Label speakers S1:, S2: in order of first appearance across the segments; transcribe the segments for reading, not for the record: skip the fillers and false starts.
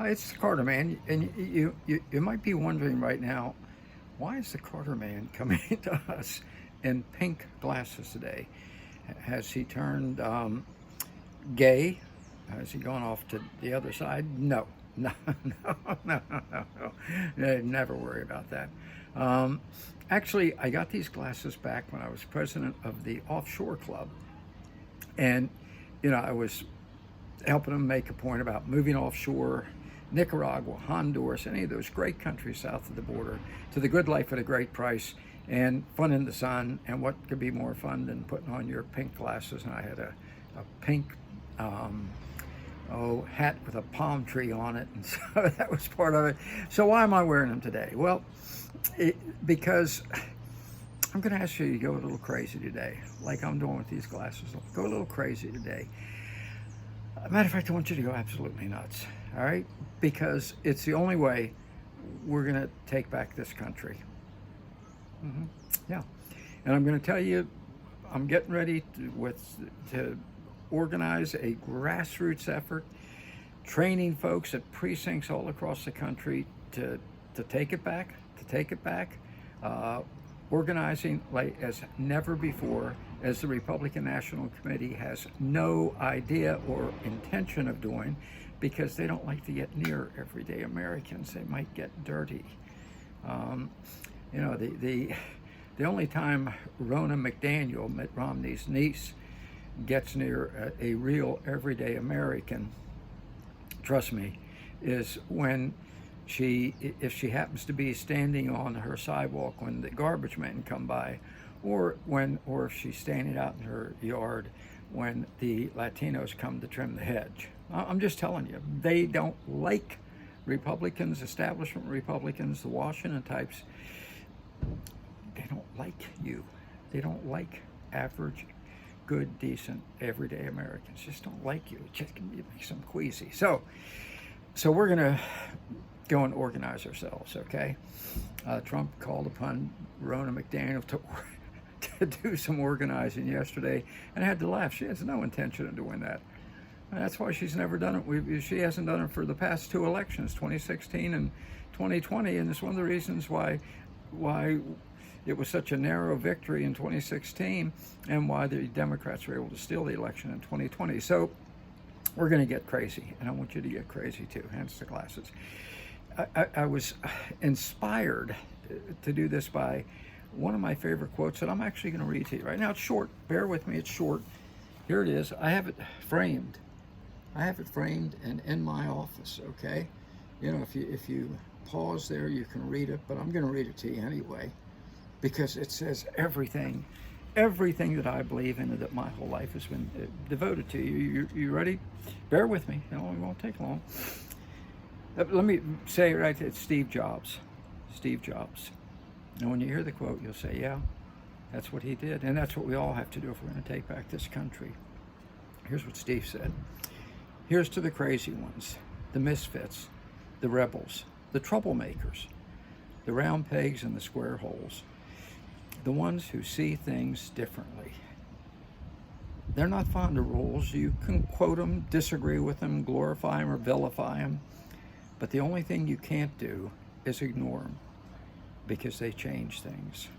S1: Hi, it's the Carter Man, and you might be wondering right now, why is the Carter Man coming to us in pink glasses today? Has he turned gay? Has he gone off to the other side? No, no, no. Never worry about that. Um, Actually, I got these glasses back when I was president of the Offshore Club, and I was helping them make a point about moving offshore, Nicaragua, Honduras, any of those great countries south of the border, to the good life at a great price and fun in the sun. And what could be more fun than putting on your pink glasses? And I had a pink hat with a palm tree on it, and so that was part of it. So why am I wearing them today? Well, because I'm going to ask you to go a little crazy today, like I'm doing with these glasses. Go a little crazy today. Matter of fact, I want you to go absolutely nuts, all right? Because it's the only way we're going to take back this country. hmm Yeah. And I'm going to tell you, I'm getting ready to organize a grassroots effort, training folks at precincts all across the country to take it back, uh, organizing like as never before, as the Republican National Committee has no idea or intention of doing, because they don't like to get near everyday Americans. They might get dirty. Um, the only time Ronna McDaniel, Mitt Romney's niece, gets near a real everyday American, trust me, is when if she happens to be standing on her sidewalk when the garbage men come by, or if she's standing out in her yard when the Latinos come to trim the hedge. I'm just telling you, they don't like Republicans, establishment Republicans, the Washington types. They don't like you. They don't like average, good, decent, everyday Americans. Just don't like you. It makes them queasy. So we're gonna go and organize ourselves, okay? Trump called upon Ronna McDaniel to do some organizing yesterday, and I had to laugh. She has no intention of doing that. And that's why she's never done it. She hasn't done it for the past two elections, 2016 and 2020, and it's one of the reasons why it was such a narrow victory in 2016 and why the Democrats were able to steal the election in 2020. So we're going to get crazy, and I want you to get crazy too, hence the glasses. I was inspired to do this by one of my favorite quotes that I'm actually going to read to you right now. It's short. Bear with me. It's short. Here it is. I have it framed. And in my office. Okay. If you pause there, you can read it. But I'm going to read it to you anyway, because it says everything that I believe in and that my whole life has been devoted to. You ready? Bear with me. It won't take long. Let me say it right. It's Steve Jobs. Steve Jobs. And when you hear the quote, you'll say, yeah, that's what he did. And that's what we all have to do if we're going to take back this country. Here's what Steve said. Here's to the crazy ones, the misfits, the rebels, the troublemakers, the round pegs and the square holes, the ones who see things differently. They're not fond of rules. You can quote them, disagree with them, glorify them, or vilify them. But the only thing you can't do is ignore them, because they change things.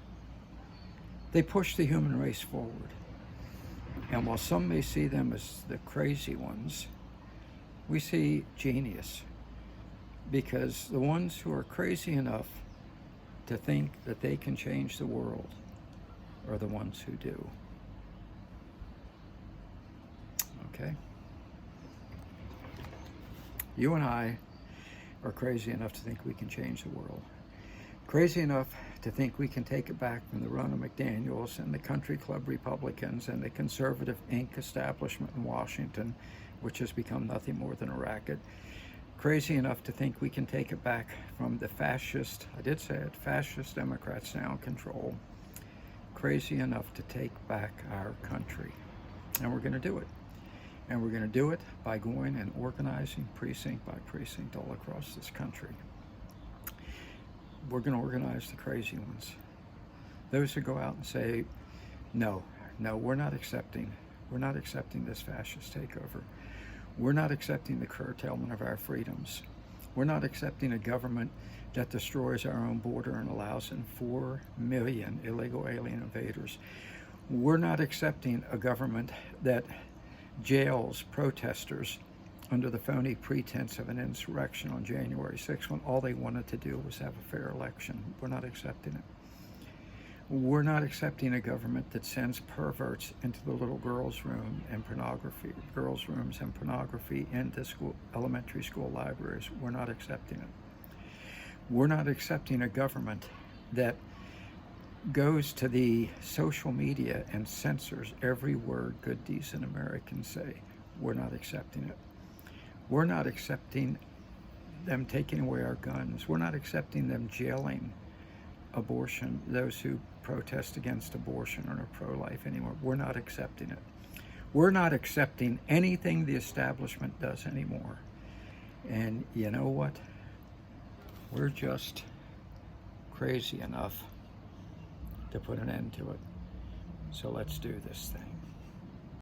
S1: They push the human race forward. And while some may see them as the crazy ones, we see genius, because the ones who are crazy enough to think that they can change the world are the ones who do. Okay? You and I are crazy enough to think we can change the world. Crazy enough to think we can take it back from the Ronna McDaniels and the country club Republicans and the conservative Inc. establishment in Washington, which has become nothing more than a racket. Crazy enough to think we can take it back from the fascist, I did say it, fascist Democrats now in control. Crazy enough to take back our country. And we're going to do it. And we're going to do it by going and organizing precinct by precinct all across this country. We're going to organize the crazy ones. Those who go out and say, no, we're not accepting this fascist takeover. We're not accepting the curtailment of our freedoms. We're not accepting a government that destroys our own border and allows in 4 million illegal alien invaders. We're not accepting a government that jails protesters under the phony pretense of an insurrection on January 6th when all they wanted to do was have a fair election. We're not accepting it. We're not accepting a government that sends perverts into the little girls' rooms and pornography into elementary school libraries. We're not accepting it. We're not accepting a government that goes to the social media and censors every word good, decent Americans say. We're not accepting it. We're not accepting them taking away our guns. We're not accepting them jailing those who protest against abortion or are pro-life anymore. We're not accepting it. We're not accepting anything the establishment does anymore. And you know what? We're just crazy enough to put an end to it. So let's do this thing.